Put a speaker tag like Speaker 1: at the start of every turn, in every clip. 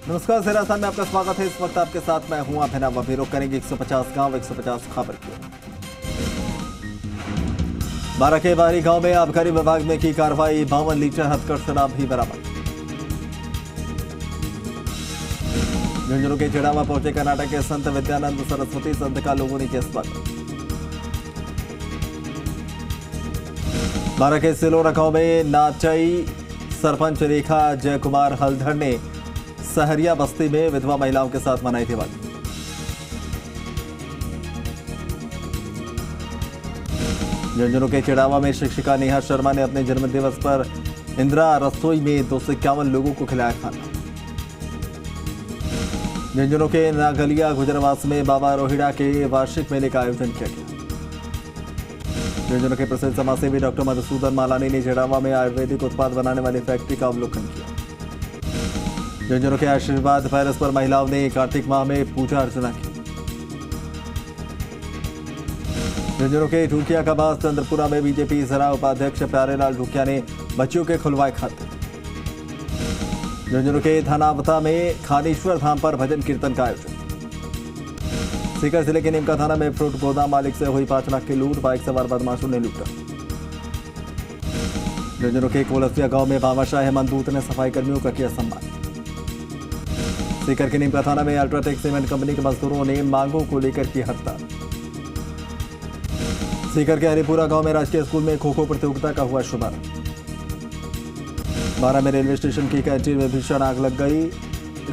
Speaker 1: नमस्कार, ज़रा-सा में आपका स्वागत है। इस वक्त आपके साथ मैं हूं अभिनव। अभी रुक करेंगे 150 गांव 150 खबर की। बारा के बारी गांव में आबकारी विभाग ने की कार्रवाई। 52 लीटर हथकढ़ शराब भी बरामद। झुंझुनू के चिड़ावा पहुंचे कर्नाटक के संत विद्यानंद सरस्वती संत का लोगों ने किया स्वागत। बारा के सिलोरा गांव में नाचई सरपंच रेखा जयकुमार हल्धर ने सहरिया बस्ती में विधवा महिलाओं के साथ मनाई दिवाली। झुंझुनू के चिड़ावा में शिक्षिका नेहा शर्मा ने अपने जन्मदिवस पर इंदिरा रसोई में 251 लोगों को खिलाया खाना। झुंझुनू के नागलिया गुजरवास में बाबा रोहिड़ा के वार्षिक मेले का आयोजन किया गया। झुंझुनू के प्रसिद्ध समाजसेवी डॉक्टर मधुसूदन मालानी ने चिड़ावा में आयुर्वेदिक उत्पाद बनाने वाली फैक्ट्री का अवलोकन किया। झुंझुनू के आशीर्वाद पैलेस पर महिलाओं ने कार्तिक माह में पूजा अर्चना की। झुंझुनू के ढूकिया का बास चंद्रपुरा में बीजेपी जिला उपाध्यक्ष प्यारेलाल ढूकिया ने बच्चियों के खुलवाए खाते। झुंझुनू के थानावता में खानेश्वर धाम पर भजन कीर्तन का आयोजन। सीकर जिले के नीमका थाना में फ्रूट गोदाम मालिक से हुई 5 लाख की लूट। बाइक सवार बदमाशों ने लूटा। झुंझुनू के कोलसिया गांव में भामाशाह हेमंत दूत ने सफाई कर्मियों का किया सम्मान। सीकर के नीमका थाना में अल्ट्राटेक सीमेंट कंपनी के मजदूरों ने मांगों को लेकर की हड़ताल। सीकर के हरिपुरा गांव में राजकीय स्कूल में खो-खो प्रतियोगिता का हुआ शुभारंभ। बारा में रेलवे स्टेशन की कैंटीन में भीषण आग लग गई।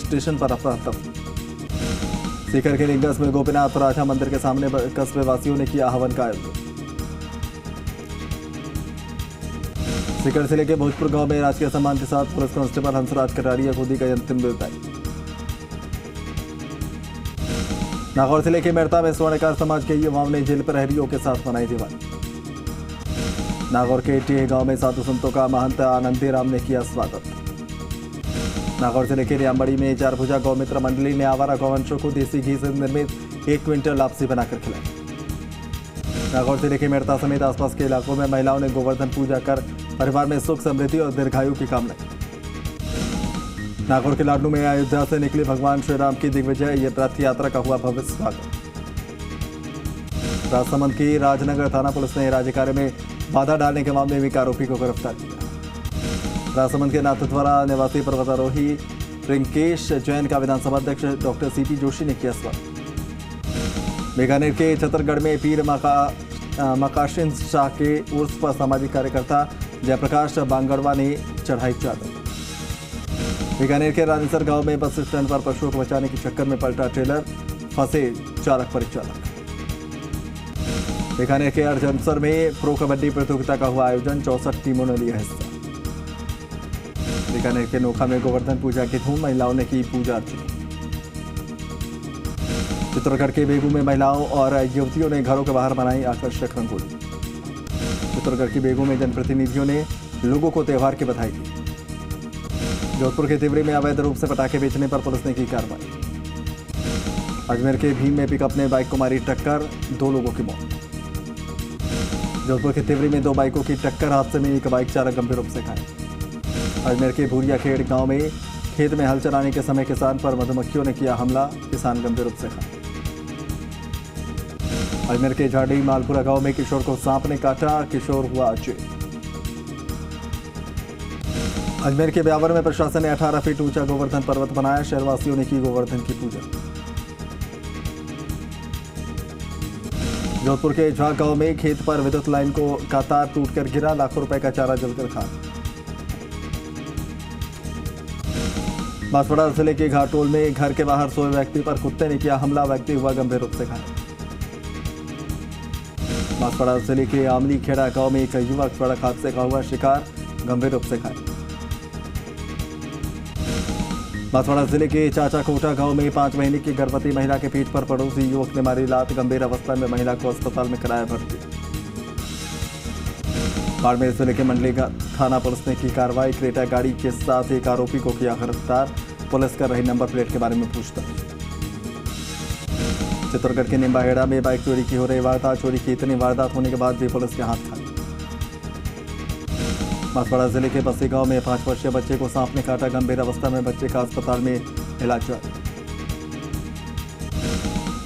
Speaker 1: स्टेशन पर अफरा-तफरी। सीकर के लिंगस में गोपीनाथ राजा मंदिर के सामने कस्बे वासियों ने किया हवन का आयोजन। सीकर जिले के भोजपुर गांव में राजकीय सम्मान के साथ पुलिस कांस्टेबल हंसराज कटारिया को दी गई अंतिम विदाई। नागौर जिले के मेड़ता में स्वर्णकार समाज के युवाओं ने जेल प्रहरियों के साथ मनाई दिवाली। नागौर के टीए गांव में साधु संतों का महंत आनंदी राम ने किया स्वागत। नागौर जिले के रियामबड़ी में 4 भुजा गौमित्र मंडली ने आवारा गौवंशों को देसी घी से निर्मित 1 क्विंटल लापसी बनाकर खिलाई। नागौर जिले के मेड़ता समेत आसपास के इलाकों में महिलाओं ने गोवर्धन पूजा कर परिवार में सुख समृद्धि और दीर्घायु की कामना की। नागौर के लाडलू में अयोध्या से निकली भगवान श्री राम की दिग्विजय रथ यात्रा का हुआ भव्य स्वागत। राजसमंद की राजनगर थाना पुलिस ने राज्य कार्य में बाधा डालने के मामले में एक आरोपी को गिरफ्तार किया। राजसमंद के नाथद्वारा निवासी पर्वतारोही रिंकेश जैन का विधानसभा अध्यक्ष डॉक्टर सीपी जोशी ने किया स्वागत। बीकानेर के छतरगढ़ में पीर मकाशिन शाह के उर्स पर सामाजिक कार्यकर्ता जयप्रकाश बांगड़वा ने चढ़ाई चादर। बीकानेर के रानीसर गांव में बस स्टैंड पर पशुओं को बचाने के चक्कर में पलटा ट्रेलर, फंसे चालक परिचालक। बीकानेर के अर्जनसर में प्रो कबड्डी प्रतियोगिता का हुआ आयोजन। 64 टीमों ने लिया हिस्सा। बीकानेर के नोखा में गोवर्धन पूजा की धूम। महिलाओं ने की पूजा अर्चना। चित्तौड़गढ़ के बेगू में महिलाओं और युवतियों ने घरों के बाहर बनाई आकर्षक रंगोली। चित्तौड़गढ़ की बेगू में जनप्रतिनिधियों ने लोगों को त्योहार की बधाई दी। जोधपुर के तिवरी में अवैध रूप से पटाखे बेचने पर पुलिस ने की कार्रवाई। अजमेर के भीम में पिकअप ने बाइक को मारी टक्कर, 2 लोगों की मौत। जोधपुर के तिवरी में 2 बाइकों की टक्कर, हादसे में एक बाइक चालक गंभीर रूप से घायल। अजमेर के भूरिया खेड़ गांव में खेत में हल चलाने के समय किसान पर मधुमक्खियों ने किया हमला, किसान गंभीर रूप से घायल। अजमेर के झाड़ी मालपुरा गांव में किशोर को सांप ने काटा, किशोर हुआ अचेत। अजमेर के ब्यावर में प्रशासन ने 18 फीट ऊंचा गोवर्धन पर्वत बनाया। शहरवासियों ने की गोवर्धन की पूजा। जोधपुर के झाग गांव में खेत पर विद्युत लाइन का तार टूटकर गिरा, लाखों रुपए का चारा जलकर खाक। बांसवाड़ा जिले के घाटोल में घर के बाहर सोए व्यक्ति पर कुत्ते ने किया हमला, व्यक्ति हुआ गंभीर रूप से घायल। बांसवाड़ा जिले के आमली खेड़ा गांव में एक युवक सड़क हादसे का हुआ शिकार, गंभीर रूप से घायल। बांसवाड़ा जिले के चाचा कोटा गांव में 5 महीने की गर्भवती महिला के पीठ पर पड़ोसी युवक ने मारी लात, गंभीर अवस्था में महिला को अस्पताल में कराया भर्ती। बाड़मेर जिले के मंडली थाना पुलिस ने की कार्रवाई। क्रेटा गाड़ी के साथ एक आरोपी को किया गिरफ्तार, पुलिस कर रही नंबर प्लेट के बारे में पूछताछ। चित्तौड़गढ़ के निम्बाहेड़ा में बाइक चोरी की हो रही वारदात, चोरी की इतनी वारदात होने के बाद भी पुलिस के हाथ खाली। बांसवाड़ा जिले के बस्सी गांव में 5 वर्षीय बच्चे को सांप ने काटा। गंभीर अवस्था में बच्चे का अस्पताल में इलाज जारी।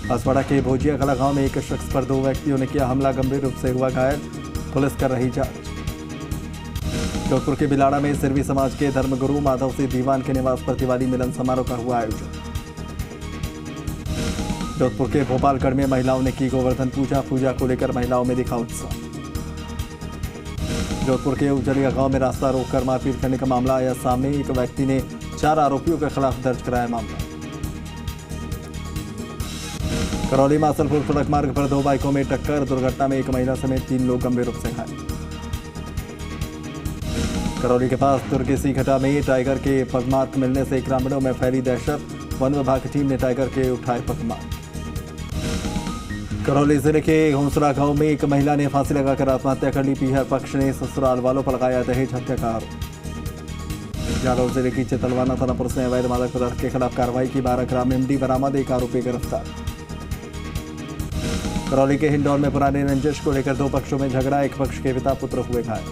Speaker 1: बांसवाड़ा के भोजिया कला गांव में एक शख्स पर 2 व्यक्तियों ने किया हमला। गंभीर रूप से हुआ घायल, पुलिस कर रही जांच। जोधपुर के बिलाड़ा में सिरवी समाज के धर्मगुरु माधव सिंह दीवान के निवास पर दिवाली मिलन समारोह का हुआ आयोजन। जोधपुर के भोपालगढ़ में महिलाओं ने की गोवर्धन पूजा। पूजा को लेकर महिलाओं में दिखा उत्साह। जोधपुर के उजलिया गांव में रास्ता रोककर मारपीट करने का मामला आया सामने। एक व्यक्ति ने 4 आरोपियों के खिलाफ दर्ज कराया मामला। करौली मासलपुर सड़क मार्ग पर 2 बाइकों में टक्कर। दुर्घटना में एक महिला समेत 3 लोग गंभीर रूप से घायल। करौली के पास दुर्गेसी घटा में टाइगर के पगमार्क मिलने से ग्रामीणों में फैली दहशत। वन विभाग की टीम ने टाइगर के उठाए पगमार्क। करौली जिले के घोंसरा गांव में एक महिला ने फांसी लगाकर आत्महत्या कर ली। पीहर पक्ष ने ससुराल वालों पर लगाया दहेज हत्या का आरोप। जालौर जिले की चितलवाना थाना पुलिस ने अवैध मादक पदार्थ के खिलाफ कार्रवाई की। 12 ग्राम एमडी बरामद, 1 आरोपी गिरफ्तार। करौली के हिंडौन में पुराने रंजिश को लेकर 2 पक्षों में झगड़ा। एक पक्ष के पिता पुत्र हुए घायल।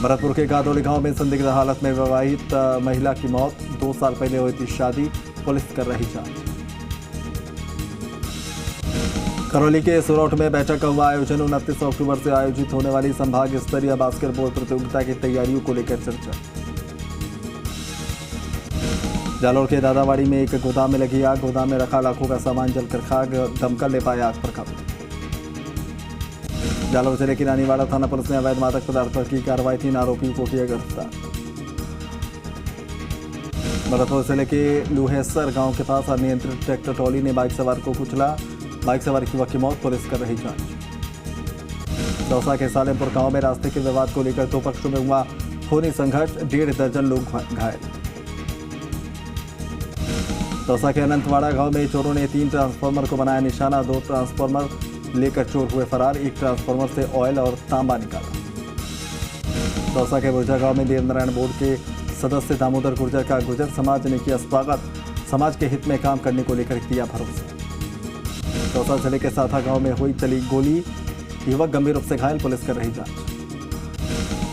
Speaker 1: भरतपुर के गादोली गांव में संदिग्ध हालत में विवाहित महिला की मौत। 2 साल पहले हुई थी शादी, पुलिस कर रही जांच। करौली के सुरौठ में बैठक का हुआ आयोजन। 29 अक्टूबर से आयोजित होने वाली संभाग स्तरीय बास्केटबॉल प्रतियोगिता की तैयारियों को लेकर चर्चा। जालौर के दादावाड़ी में एक गोदाम में लगी आग। गोदाम में रखा लाखों का सामान जलकर खाक। दमकल ले पाया आग पर काबू। जालौर जिले की रानीवाड़ा थाना पुलिस ने अवैध मादक पदार्थ पर की कार्रवाई। 3 आरोपियों को किया गिरफ्तार। भरतपुर जिले के लुहेसर गांव के पास अनियंत्रित ट्रैक्टर ट्रॉली ने बाइक सवार को कुचला। बाइक सवार युवक की मौत, पुलिस कर रही जांच। दौसा के सालेमपुर गांव में रास्ते के विवाद को लेकर 2 पक्षों में हुआ खूनी संघर्ष। 1.5 दर्जन लोग घायल। दौसा के अनंतवाड़ा गांव में चोरों ने 3 ट्रांसफार्मर को बनाया निशाना। 2 ट्रांसफार्मर लेकर चोर हुए फरार। 1 ट्रांसफार्मर से ऑयल और तांबा निकाला। दौसा के बुर्जा गांव में देवनारायण बोर्ड के सदस्य दामोदर गुर्जर का गुर्जर समाज ने किया स्वागत। समाज के हित में काम करने को लेकर दिया भरोसा। दौसा जिले के साथा गांव में हुई चली गोली, युवक गंभीर रूप से घायल, पुलिस कर रही जांच।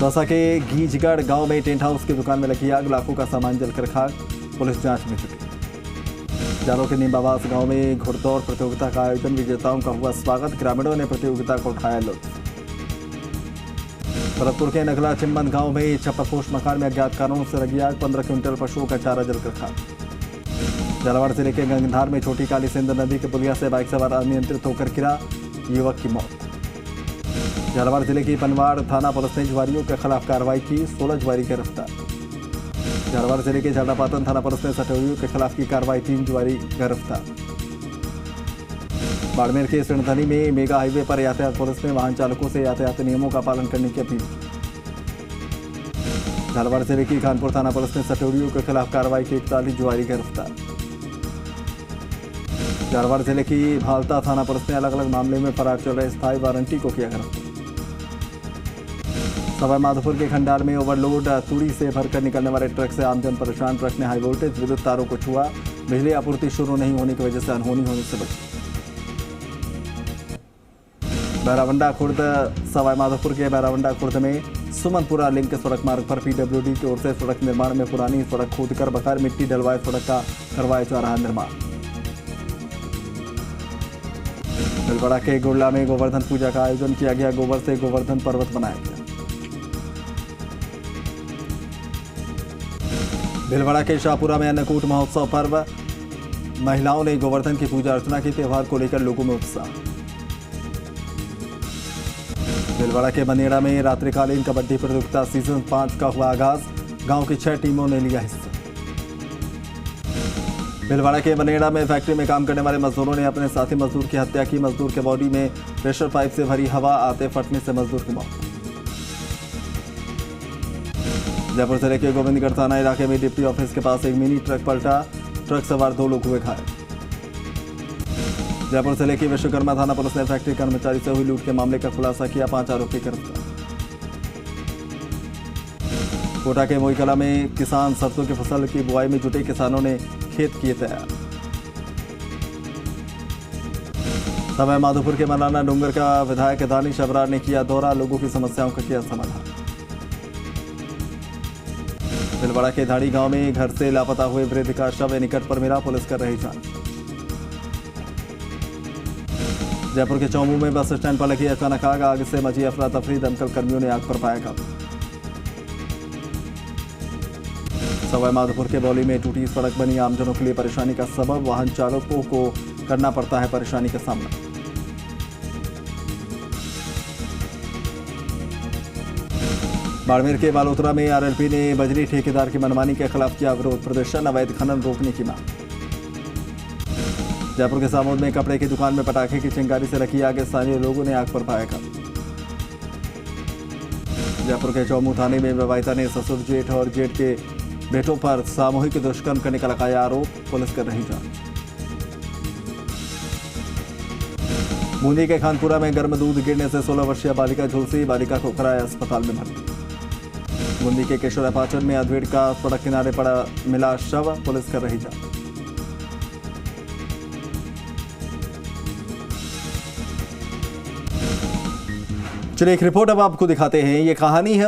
Speaker 1: दौसा के गीजगढ़ गांव में टेंट हाउस की दुकान में लगी आग। लाखों का सामान जलकर खाक, पुलिस जांच में जुटी। जालौर के नीमबावास गांव में घुड़दौड़ प्रतियोगिता का आयोजन। विजेताओं का हुआ स्वागत। ग्रामीणों ने प्रतियोगिता को उठाया लुत्फ। भरतपुर के नगला चिम्बन गांव में छप्परपोश मकान में अज्ञात कारणों से लगी आग। 15 क्विंटल पशुओं का चारा जलकर खाक। झालावाड़ जिले के गंगधार में छोटी काली सिंध नदी के पुलिया से बाइक सवार अनियंत्रित होकर गिरा, युवक की मौत। झालावाड़ जिले की पनवाड़ थाना पुलिस ने जुआरियों के खिलाफ कार्रवाई की। 16 जुआरी गिरफ्तार। झालावाड़ जिले के झालापातन थाना पुलिस ने सटोरियों के खिलाफ की कार्रवाई। 3 जुआरी गिरफ्तार। बाड़मेर के सिणधनी में मेगा हाईवे पर यातायात पुलिस ने वाहन चालकों से यातायात नियमों का पालन करने की अपील की। झालावाड़ जिले की खानपुर थाना पुलिस ने सटोरियों के खिलाफ कार्रवाई की। 41 जुआरी गिरफ्तार। झालावाड़ जिले की भालता थाना पुलिस ने अलग अलग मामले में फरार चल रहे स्थायी वारंटी को किया गिरफ्तार। सवाई माधोपुर के खंडार में ओवरलोड तूड़ी से भरकर निकलने वाले ट्रक से आमजन परेशान। ट्रक ने हाई वोल्टेज विद्युत तारों को छुआ। बिजली आपूर्ति शुरू नहीं होने की वजह से अनहोनी होने से बची। बैरावंडा खुर्द सवाई माधोपुर के बैरावंडा खुर्द में सुमनपुरा लिंक सड़क मार्ग पर पीडब्ल्यूडी की ओर से सड़क निर्माण में पुरानी सड़क खोदकर बगैर मिट्टी डलवाए सड़क का करवाया जा रहा निर्माण। भीलवाड़ा के गुड़ला में गोवर्धन पूजा का आयोजन किया गया। गोबर से गोवर्धन पर्वत बनाया गया। भीलवाड़ा के शाहपुरा में अन्नकूट महोत्सव पर्व, महिलाओं ने गोवर्धन की पूजा अर्चना की। त्यौहार को लेकर लोगों में उत्साह। भीलवाड़ा के बनेड़ा में रात्रिकालीन कबड्डी प्रतियोगिता सीजन 5 का हुआ आगाज। गांव की 6 टीमों ने लिया हिस्सा। भीलवाड़ा के बनेड़ा में फैक्ट्री में काम करने वाले मजदूरों ने अपने साथी मजदूर की हत्या की। मजदूर के बॉडी में प्रेशर पाइप से भरी हवा आते फटने से मजदूर की मौत। जयपुर जिले के गोविंदगढ़ थाना इलाके में डिप्टी ऑफिस के पास एक मिनी ट्रक पलटा। ट्रक सवार 2 लोग हुए घायल। जयपुर जिले की विश्वकर्मा थाना पुलिस ने फैक्ट्री कर्मचारी से हुई लूट के मामले का खुलासा किया। 5 आरोपी गिरफ्तार। कोटा के मोईकला में किसान सरसों की फसल की बुआई में जुटे। किसानों ने खेत किए तैयार। सवाई माधोपुर के मलाना डूंगर का विधायक दानिश अबरार ने किया दौरा, लोगों की समस्याओं का किया समाधान। भीलवाड़ा के धाड़ी गांव में घर से लापता हुए वृद्ध का शव निकट पर मिला, पुलिस कर रही जांच। जयपुर के चौमू में बस स्टैंड पर लगी अचानक आग से मची अफरा तफरी, दमकल कर्मियों ने आग पर पाया काबू। सवाई माधोपुर के बौली में टूटी सड़क बनी आमजनों के लिए परेशानी का सबब, वाहन चालकों को करना पड़ता है परेशानी का सामना। बाड़मेर के बालोतरा में आरएलपी ने बजरी ठेकेदार की मनमानी के खिलाफ किया विरोध प्रदर्शन, अवैध खनन रोकने की मांग। जयपुर के सामोद में कपड़े की दुकान में पटाखे की चिंगारी से रखी आग, स्थानीय लोगों ने आग पर पाया काबू। जयपुर के चौमू थाने में विवाहिता ने ससुर जेठ और जेठ के बेटों पर सामूहिक दुष्कर्म करने का लगाया आरोप, पुलिस कर रही जांच। बूंदी के खानपुरा में गर्म दूध गिरने से 16 वर्षीय बालिका झुलसी, बालिका को कराया अस्पताल में भर्ती। बूंदी के केशोरापाचन में अद्वेट का सड़क किनारे पड़ा मिला शव, पुलिस कर रही जांच। चलिए एक रिपोर्ट अब आपको दिखाते हैं, ये कहानी है